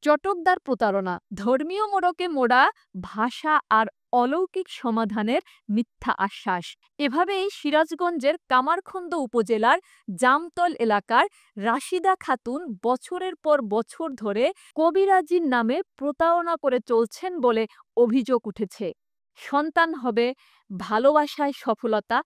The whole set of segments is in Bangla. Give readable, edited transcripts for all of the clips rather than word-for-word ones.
চটকদার প্রতারণা, ধর্মীয় মোড়কে মোড়া ভাষা আর অলৌকিক সমাধানের মিথ্যা আশ্বাস। এভাবেই সিরাজগঞ্জের কামারখন্দ উপজেলার জামতল এলাকার রাশিদা খাতুন বছরের পর বছর ধরে কবিরাজির নামে প্রতারণা করে চলছেন বলে অভিযোগ উঠেছে। সন্তান হবে, ভালোবাসায় সফলতা,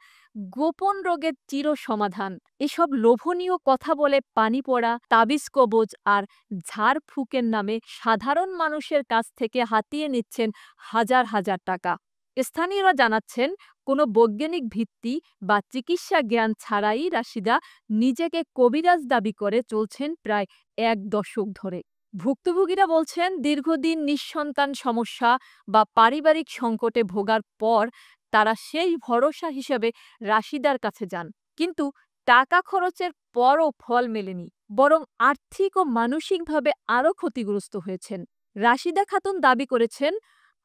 গোপন রোগের চির সমাধান, এসব লোভনীয় কথা বলে পানি পড়া, তাবিজ কবজ আর ঝাড়ফুঁকের নামে সাধারণ মানুষের কাছ থেকে হাতিয়ে নিচ্ছেন হাজার হাজার টাকা। স্থানীয়রা জানাচ্ছেন, কোনো বৈজ্ঞানিক ভিত্তি বা চিকিৎসা জ্ঞান ছাড়াই রাশিদা নিজেকে কবিরাজ দাবি করে চলছেন প্রায় ১ দশক ধরে। ভুক্তভোগীরা বলছেন, দীর্ঘদিন নিঃসন্তান সমস্যা বা পারিবারিক সংকটে ভোগার পর তারা সেই ভরসা হিসেবে রাশিদার কাছে যান। কিন্তু টাকা খরচের পরও ফল মেলেনি, বরং আর্থিক ও মানসিকভাবে আরও ক্ষতিগ্রস্ত হয়েছেন। রাশিদা খাতুন দাবি করেছেন,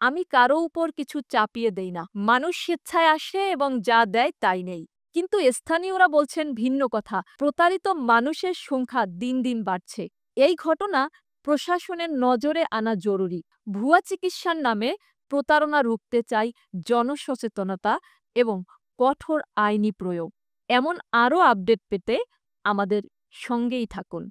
আমি কারো উপর কিছু চাপিয়ে দেই না, মানুষ স্বেচ্ছায় আসে এবং যা দেয় তাই নেই। কিন্তু স্থানীয়রা বলছেন ভিন্ন কথা, প্রতারিত মানুষের সংখ্যা দিন দিন বাড়ছে। এই ঘটনা প্রশাসনের নজরে আনা জরুরি। ভুয়া চিকিৎসার নামে প্রতারণা রুখতে চাই জনসচেতনতা এবং কঠোর আইনি প্রয়োগ। এমন আরও আপডেট পেতে আমাদের সঙ্গেই থাকুন।